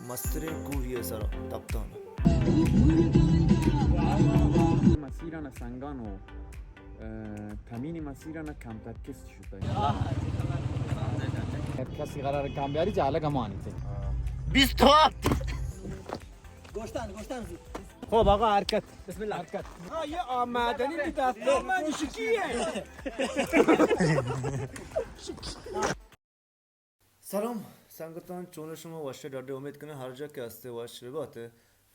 مستر کوهی سر تبتان مسیران سنگان و تمین مسیران کمتر کسی شده کسی قرار کم بیاری جاله کمانی تی 27 گوشتن زود. خب آقا حرکت بسم الله حرکت یه آمدنی می دفتر من شکیه. سلام संगतन चोन शुमा वाशे डाडे उम्मीद करने हर जगह के हस्ते वाशे बात है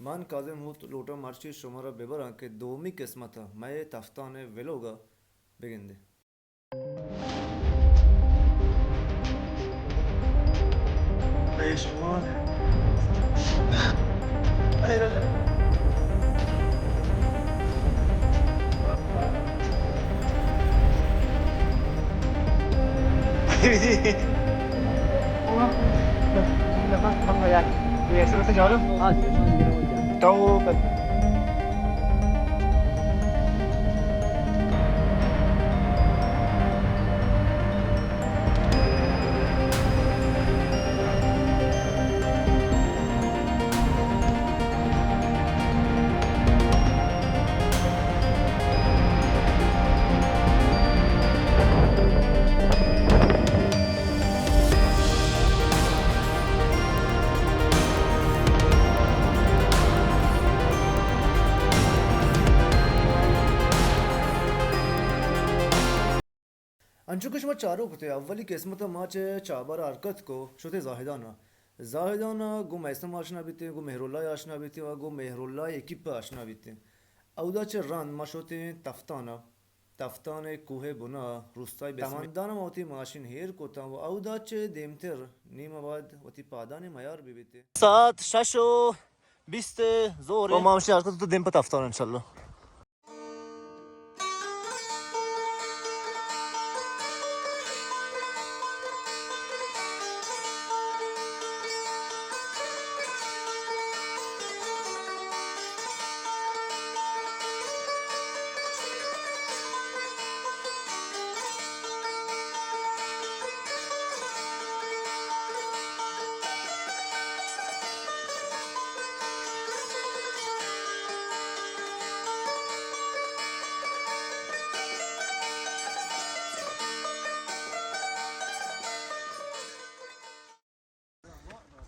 मान काज़े मुँह लोटा मार्ची शुमारा बेबर आंके दोमी किस्मत है मैं ये तफ्ताने वेलोगा बेगिंदे बेशुमार अंशुक शुमा चारों कुते अव्वली किस्मत माच चाबर हरकत को शुते जाहिदाना गो मैसम आशना बीते गो मेहरुल्ला आशना बीते व गो मेहरुल्ला एकिप आशना बीते औदा च रन माशोते तफ्ताने कोहे बुना रुस्ताई बेसमदाना मोती माशिन हेर कोता व औदा च देमतर नीमाबाद वती पादाने मयार बीते सात शशो बिस्ते जोर मामशी हरकत तो देम पर तफ्तान इंशाल्लाह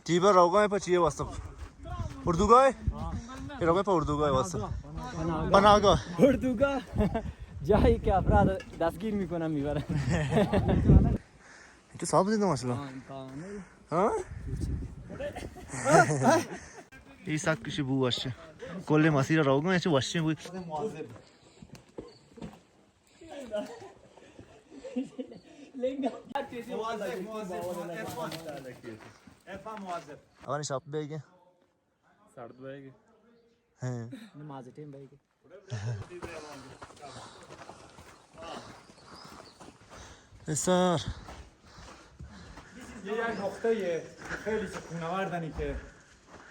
Tiba rogai pa chiye WhatsApp. Urdugai? Rogai pa Urdugai WhatsApp. Panaga. اردوگاه جایی که افراد دستگیر میکنن میبرن. تو صاحب دیدم ماشاءالله. ها؟ این ساعت کشی بو باشه. کل مسیر روگای چه باشه بو. اوانی شاب بیگه. سرد بایگی ها. نماز تیم باید. اسار. یه یک نقطه خیلی چکوناوردنی که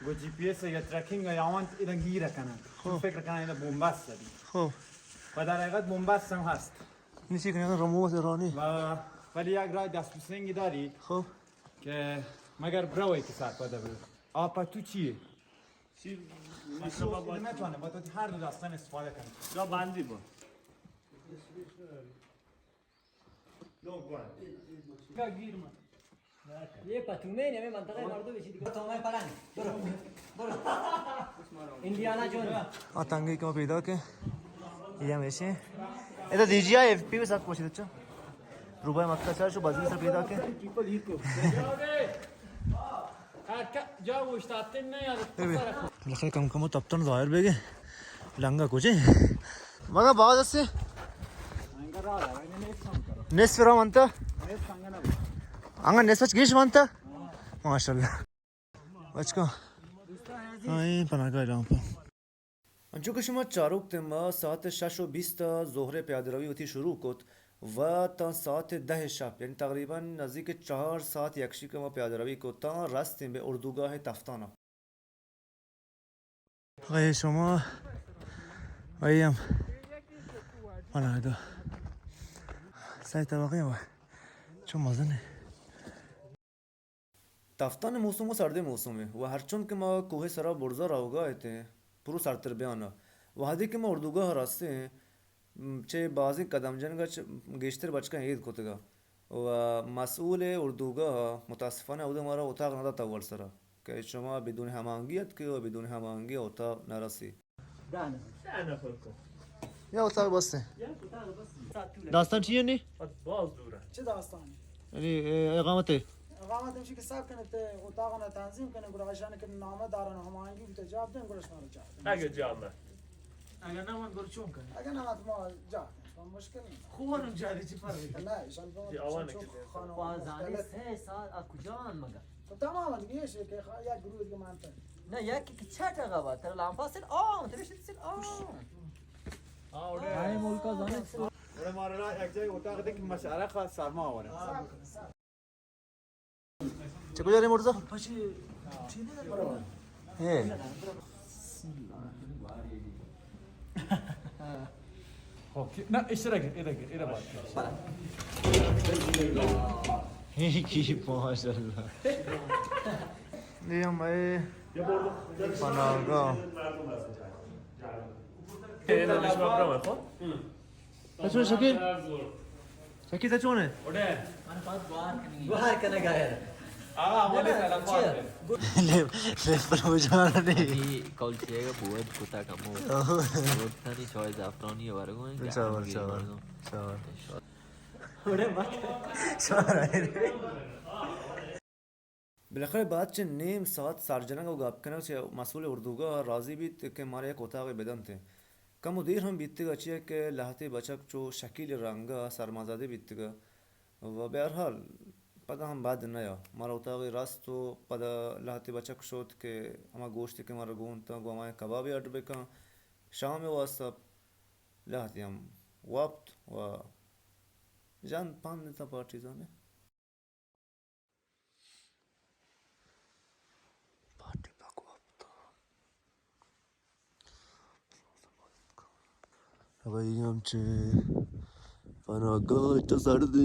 گو جی پی اس یا ترکینگ یا آمانت ایدن گیره کنن فکر کنن ایدن بومبست زدی خب. و در حقیقت بومبست هم هست نیستی کنی رموز ایرانی. ولی یک راه دست بسنگی داری خب. که مگر بروی که سر پاده برو آپا تو چیه؟ چی نمیتونه با تو هر دو دستان استفاده کنی جا بندی با یه پتونه نمی منطقه مردو بشید دیگه تو من پلنگ برو ایندیانا جون आतंकी क्यों पैदा के ये हमेशा ये तो दीजिए एफपी के साथ पूछ दो रुपए मक्का चार शो बाजी से पैदा के جا گوشتاتن نه یاد लखन कम कम तब तो जाहिर बेगे लंगा कुछ मगर बाद से नेस फिर मनता अंगा नेस बच गिश मनता माशाल्लाह बच को आई पना का रहा हूं अंचुक शुमा चारोक तेमा 7:20 ظهر پیاده روی होती शुरू कोत و تا ساعت 10 شب یعنی تقریبا نزدیک 4 ساعت یکشی که ما پیاده روی کو تا رستیم به اردوگاه تفتانا آقای شما آیم آنادا سعی طبقه ما چون مازنه Taftan moussum o sarde moussum e. Wa harchon ke ma kohe sara borza rauga ete. Puru sarter beana. Wa hadi ke ma urduga haraste çe bazı kadamcan gaç geçtir başka eid kotega. و مسئول اردوگاه متاسفانه او ما را اتاق نداد اول سرا که شما بدون هماهنگیت که و بدون هماهنگی اتاق نرسی دهنه نه نفر کن یا اتاق بسته یا اتاق بس ساعت طوله داستان چیه نی؟ باز دوره چه داستانی؟ یعنی اقامته اقامت میشه که سب کنه ته اتاقنا تنظیم کنه گروه عشان که نامه دارن هماهنگی بده جواب دن گروش ما رو جواب دن اگه جامعه اگر نه من گروه چون کنه اگر نه ما جواب دن مشکل نیست خوبانم جاری چی فرقی نه ایشان دی آوانه چون که خانواده بازانی مختلف 3 ساعت از کجا آن مگه خب تماما دیگه شه که یک گروه دیگه منطقه نه یکی که چه تقابل تر لامفاصل آم تبیشت سیل آم های ملکا زانه اوره ما را یک جای اتاق ده که مشارق سرما آوره چه کجا ری مرزا؟ هه خب نه اشتراک ایده باید کی ماشاءالله نیام ای پناهگاه اینه نشما برام خب تچون شکیل شکیل تچونه بحر کنه گایر آقا مالی سلام le proviamo nei Col ciega buat kota kamu. Tadi choice afroni ya baru kan. ciao بالاخره بعد چه نیم ساعت سرجنگ و گپ کنه چه مسئول اردوگاه راضی بیت که ماره یک اتاق بدن ته کم دیر هم بیتگا چیه که لحظه بچک چو شکیل رنگا سرمازاده بیتگا و به هر حال پدا هم بعد نیا مارا اتاقی راست و پدا لحظه بچک شد که اما گوشتی که مارا گونتا گو اما کبابی آرڈر بکن شام واسطه لحظه هم وقت و جان پان نیتا پارچیزانه Havayım çe bana gayet sardı.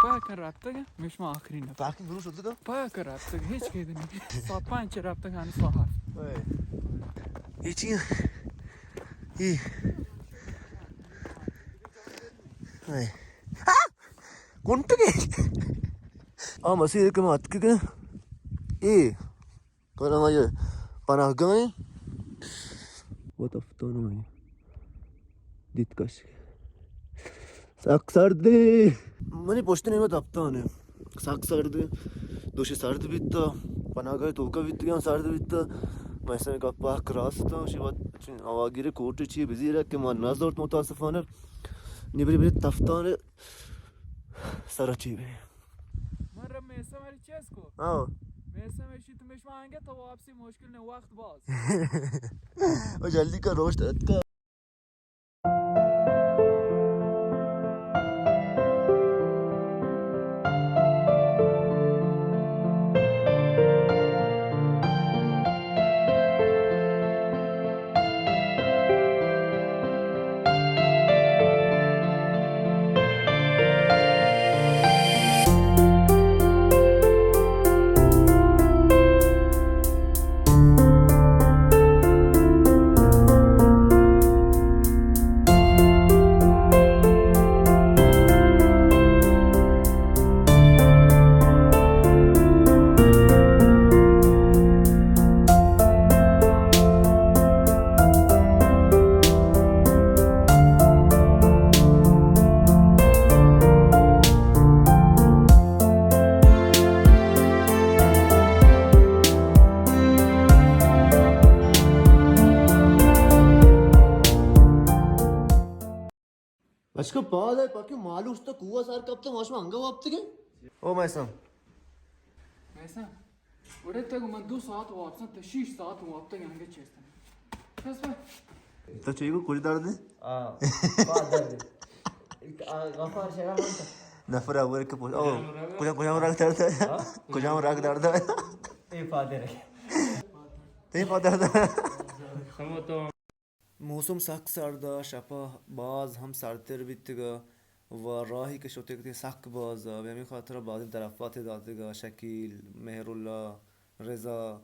پای کن رابطه میش ما آخرین نفر Parking guru şurada da. پای کن رابطه هیچ که دیدی ساعت 5 رابطه هانی ساعت 7 Hiç iyi. İyi. Ay. Ah! Kontu ke? Ama masih ke mat ke? İyi. Kalau aja panahgah. What of tonu? Ditkaş. Saksardı. Mani poştu ne mat aptane. Saksardı. Doşe sardı bitti. Panahgah toka bitti ya sardı bitti. Mesela kapı krasta, şey var. Çünkü avagire kote çiğ bizi rek ki manaz dört mutasifane. Ne bir taftane sarı çiğ be. من رم میسم هری چیز کو Ha. میسم اشی تو میش مانگه تو واپسی مشکل نه وقت باز O jaldi ka roast ka. Başka bağlı bakayım malı usta kuva sar kapta maşma anga vaptı ki? O mesam. میسم وره تگو من 2 ساعت واپسن تا 6 ساعت واپته گنگه چیستم بس بای Ta çayı ko kuri dardı. غفار شراب انت Nafar avur ke poş. Oh, kucam rak dardı. Kucam rak dardı. ايه فادرك Te padardı. خمو تو Mosum sak sarda şapa baz ham sarter bittiga و راهی که شده که سخت بازه و همین خاطر بعض این طرفات دادگاه شکیل مهرالله رضا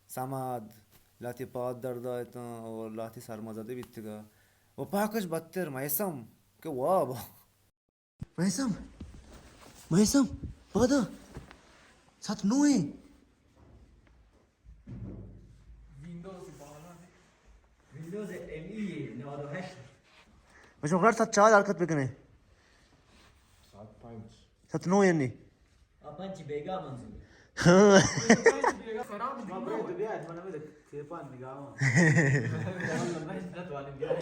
سمد لاتی پاد در دایتن و لاتی سرمازده بیتگاه و پاکش بدتر میسم که وابا میسم بادا سات نوی ویندوز ام ای 98 میسم قرار سات چهار حرکت بکنه سات نوی یعنی اپنچی بیگا منظور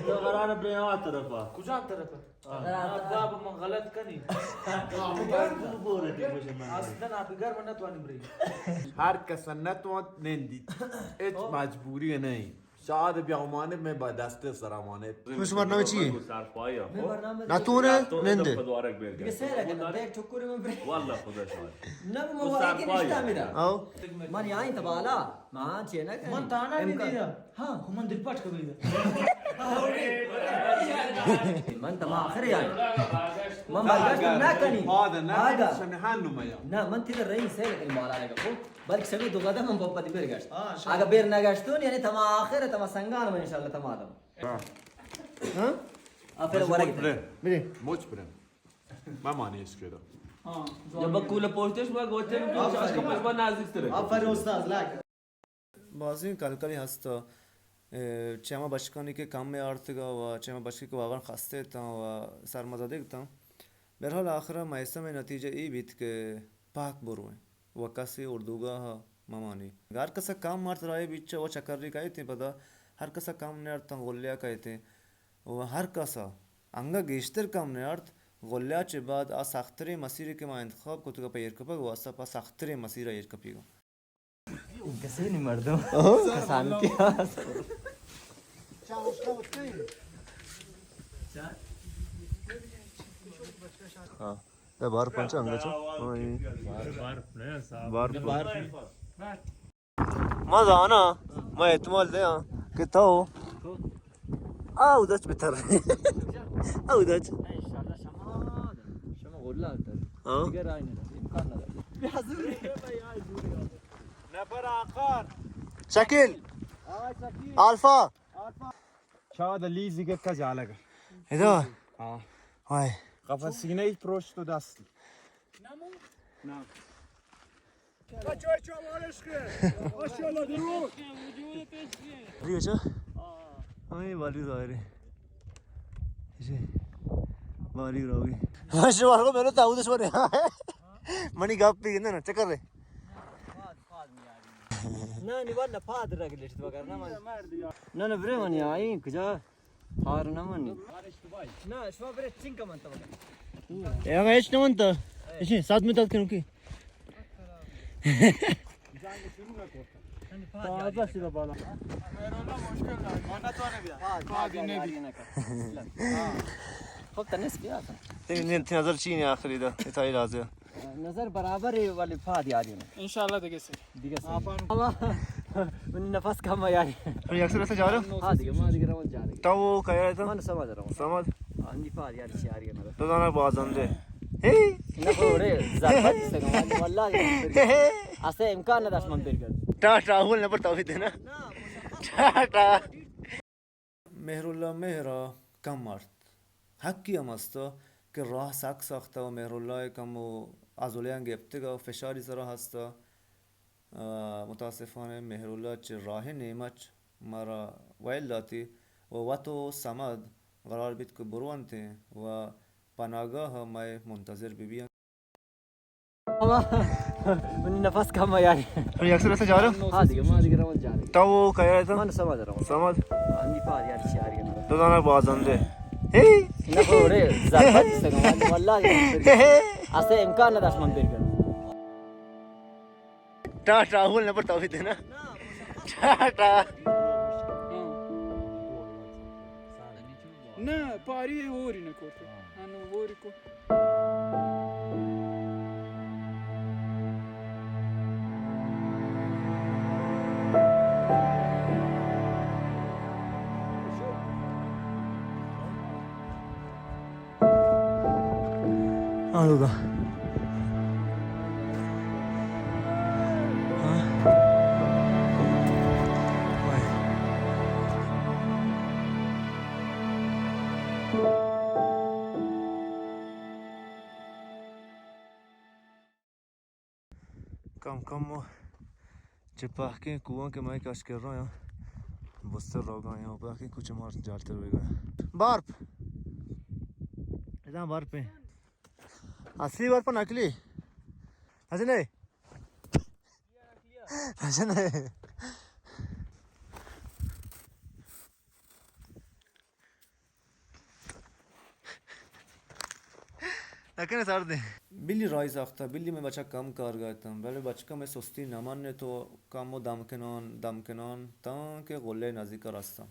تو قرار بریم آن طرفا کجا طرفه باب من غلط کنی تو بوره دی باشه من اصلا ابیگر من نتوانیم بریم هر کس نتوان نندید هیچ مجبوری نہیں شاید بیامانه میں با دست سرامانه میسم برنامه چیه؟ صرفایا نتونه ننده خدوارک برگرد دیگه سیره کنم دیگه چکوری من بریم والله خدا شاهد نه ما واقعی نشتا میرم او من یاین تبالا ما چه نکنی من تانا میدیدم ها خو من دلپاٹ کبیدم من تما آخر یاین من برگشت نکنی هذا نه آگا شنهان نمایا نه من تیره رئیس سیره کنی بالا لگا خب بلکه سمی دو قدم من بابا دی برگشت اگه بیر نگشتون یعنی تما آخر تما سنگان من انشالله تما آدم ها آفر ورگی بریم مچ برم من مانیش کردم जब कूल पोस्टेश با گوته میگه که با نزدیک تره آفر استاد لگ بعضی کلکلی هستا چما بچگانی که کم میارتگا و چما بچگی که واقعا خسته تا و سرمزده تا به حال آخر میسم نتیجه ای بیت که پاک بروه و کسی اردوگاه ممانی هر کس کام مارت رای بیچ و چکری کایتی پدا هر کس کام نیارت غلیا کایتی و هر کسا انگا گیشتر کام نیارت غلیا چه بعد آ سختری مسیری که ما انتخاب کو تو پیر کپا واسه پا سختری مسیر ایر کپیگو کسی نہیں مردم کسان کیا ده بار پنچ انگا چو بار مزه آنا ما احتمال ده که تو او دچ بتر او دچ شما غلا ها دیگه رای نداره امکان نداره نفر آخر شکل آلفا شاید لیزی که کجا لگا هدا ها های قفص سینه ای پروش تو دستی دیگه چه؟ همین بالی داره ایشه بالی راوی باشه بارگو میرو تاودش بره منی گپ بگیرن نه چکر ره نه نیوان پاد رگلیشت وگرنه من نه نه بره من یاین کجا هار نمانی نه شما بره چینکا من تو یا هیچ نمونتا ایشه 7 میتاد کنم کی تازه شده بالا خب تنس بیا تین نظر چی نه آخری ده اتای لازم نظر برابر ولی فاد یاری ان شاء الله دیگه سه دیگه اما من نفس کم یاری पण अक्सर ऐसा जा रहा ها دیگه ما دیگه روان جا دیگه था वो कह रहा من سما درم समझ عندي فاد یاری شعری نه तो जाना बहुत अंधे हे نه خوره زحمت سگم والله اصلا امکان نداشت من برگرد टाटा हुल ने पर तो देना टाटा مهرالله مهرا کم مرد حقی هم است که راه سک ساخته و مهرالله کم و عضله گرفته و فشاری سر هست متاسفانه مهرالله چه راه نیمچ مرا ویل داتی و تو سمد قرار بید که بروانته و پناهگاه ما منتظر ببین اما من نفس کم یاری पण अक्सर ऐसा जा रहा ها دیگه ما دیگه روان جا دیگه था वो कह रहा था من سما درم समझ عندي فاد یاری شعری نه तो जाना बहुत अंधे हे نه خوره زحمت سگم والله اصلا امکان نداشت من برگرد टाटा हुल ने पर तो देना टाटा نه پاری اوری نکرده انا اوری کو होगा हाँ? वाह। कम चिपके कुआं के मैं कश कर रहा हूँ बस्तर रोगा यहाँ पर आके कुछ मार जाते रहेगा बार्प इतना बार्प पे असली बार्प नकली ऐसे नहीं ऐसे नहीं लेकिन सर दे बिल्ली राइज आखता बिल्ली में बच्चा कम कार गया था पहले बचका में सुस्ती न मानने तो कम वो दम के नॉन ताकि गोले नज़दीक का रास्ता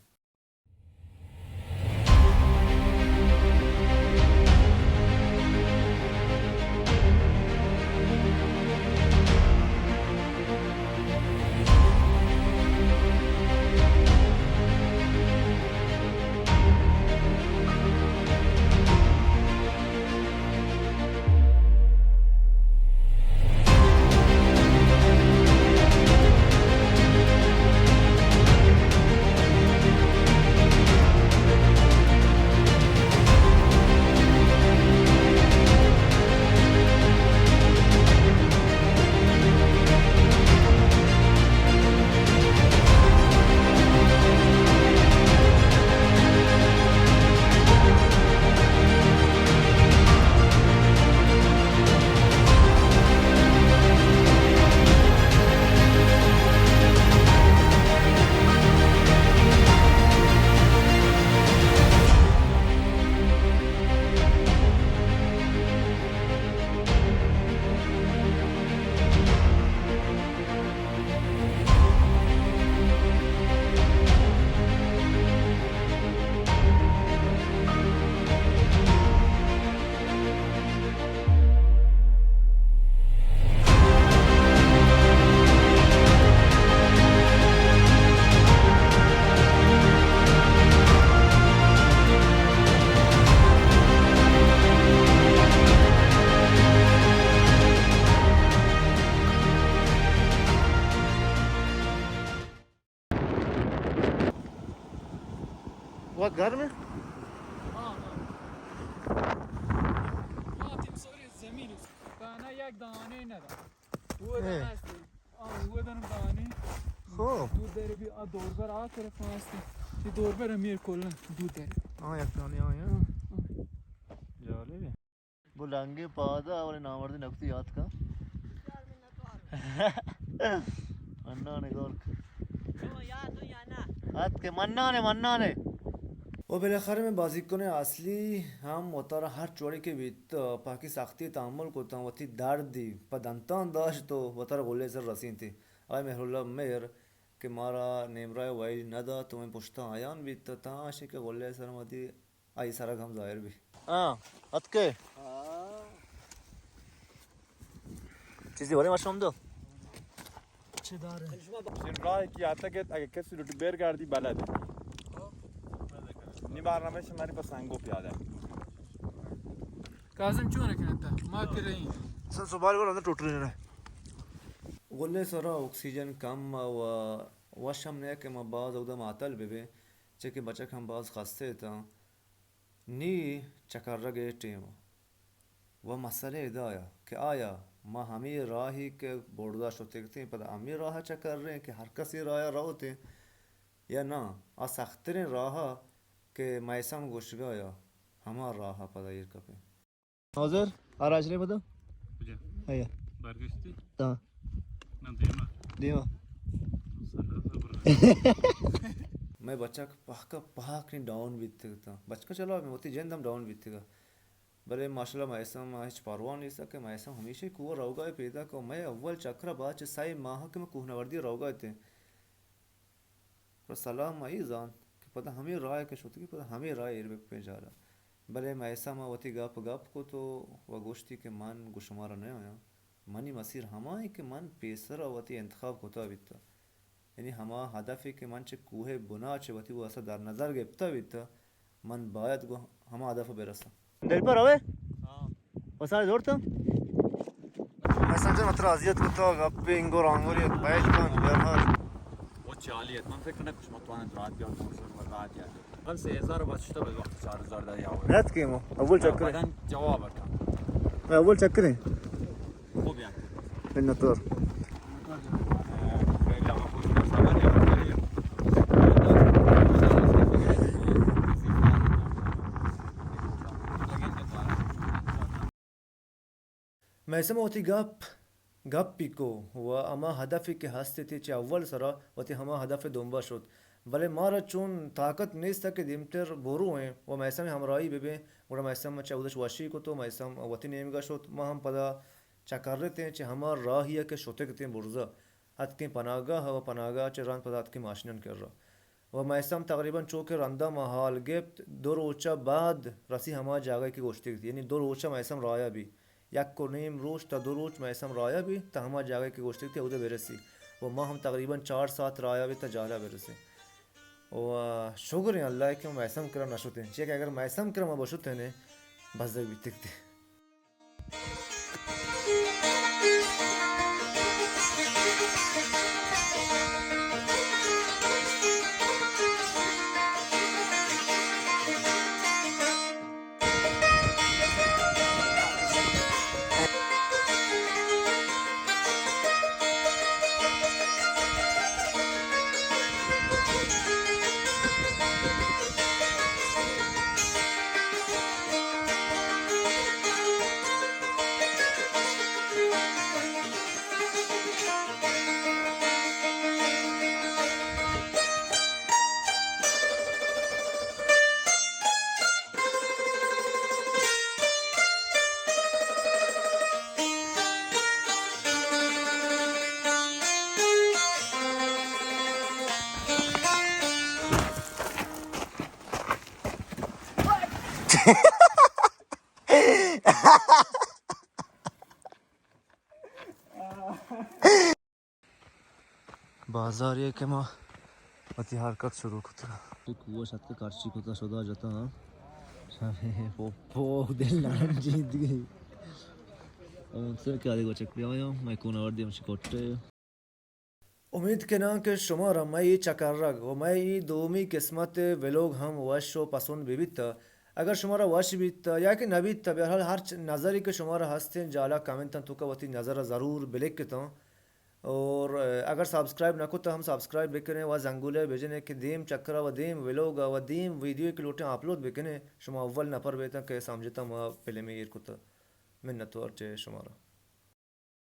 वो घर में زمین دانه یک دانه نداره او دانه است او دانه خب دود داره بی دوربر آ طرف است که دوربر میر کلا دود داره یک دانه آیا جالبه बुलांगे पादा और नामर्दी नक्ति याद का मन्ना ने गौर हाथ के मन्ना ने वो बिलाखिर में बाजिकों ने असली हम उतारा हर चोरी के बीत पाकि सख्ती तामुल को वती दार दी पदंता अंदाज तो वतारा बोले सर रसीन थी आय मेहरुल्ला मेहर के मारा नेमरा वाई नदा तुम्हें पुछता आयान भी तो ताश के बोले सर मती आई सारा हम जाहिर भी हाँ अतके چیزی ولی ماشوم دو چه داره این راهی که حتی که اگه کسی رو برگردی بلده این برنامهش مری با سنگو پیاده کاظم چون کنتا ما ترین سن صبح رو اندر ٹوٹ رہے ہیں غله سره اکسیژن کم و وشم نه که ما باز او د معطل به چې که بچک هم باز خسته تا نی چکرگه ټیم و مسئله دایا که آیا ما हमें राही के बोर्डदाश्त होते हैं पर हमें राह चेक कर रहे हैं कि हर कसी राह होते या ना आ सख्तरे राह के मैसम गोश गया हमारा राह पता ये कपे हाजिर आराज ने बता है बरगश्ती ता ना देमा मैं बच्चा पहाक नहीं डाउन बीतते था बचका चलो मैं होती जैन दम डाउन बीतेगा बड़े माशाल्लाह मैसम आज परवाह नहीं सके मैसम हमेशा कुआ रहोगा पैदा को मैं अव्वल चक्र बाद साई माह के मैं कुहनावर्दी रहोगा थे पर सलाम आई जान कि पता हमें राय के शोती की पता हमें राय इरबक पे जा रहा बड़े मैसम वती गप को तो वह गोश्ती के मन गुशमारा नहीं आया मनी मसीर हमारे के मन पेसर वती इंतखाब होता बीता यानी हमा हदफ के मन चे कुहे बुना चे वती वो ऐसा दर नज़र गिफ्ता बीता मन बायत गो हमा हदफ बेरसा दिल पर होवे हां وسایل دورتم مثلا جا متر اذیت کتا گپ اینگو رانگوری بیل کن برهار و چالیت من فکر نکنم متوانم راحت بیام موضوع و راحت یاد من 3000 بس شده به وقت 4000 دا یا نت کیمو اول چک کریں بعدن جواب کن اول چک کریں خوب يعني النطور خیلی هم خوب خبری میسم وتی گپ پیکو و اما هدفی که هستی چه اول سرا وتی همه هدف دنبال شد ولی ما چون طاقت نیست که دیمتر بروه و میسم همراهی ببین و میسم چه اودش واشی کو تو میسم وتی نیمگا شد ما هم پدا چکرته چه همه راهیه که شوته کتیم برزا حد که پناهگاه و پناهگاه چه ران پدا حد که ماشینن کر را و میسم تقریبا چوک رندا محال گفت دو روچا بعد رسی همه جاگه که گشتی یعنی دو روچا میسم رایا بی یک کنیم روز تا دو روز میسم رایا بی تا همه جاگه که گشتی تی اوده برسی و ما هم تقریبا 4 ساعت رایا بی تا جالا برسی و شکر الله که میسم کرا نشوتین چه که اگر میسم کرا ما باشوت نه بس دیگه بیتکتی بازاریه که ما وقتی حرکت شروع کردیم کوه شد که کارچی کتا شده جاتا ها پو دل نرنجید دیگه اون سر که آدیگو چک بیایم میکنه وردیم شکوته امید کنم که شما را مای چکرک و مای دومی قسمت ولوگ هم وش و پسند ببیت اگر شما را وش بیت یا که نبیت به هر حال هر نظری که شما را هستین جالا کامنتن تو که وقتی نظر ضرور بلیکتا और अगर सब्सक्राइब ना को तो हम सब्सक्राइब भी करें व जंगुले भेजने के दीम चक्रा व दीम व्लॉग व दीम वीडियो के लोटे अपलोड भी करें शुमा अव्वल नफर बेता के समझता मैं पहले में ये कुत्ता मिन्नत और चे शुमारा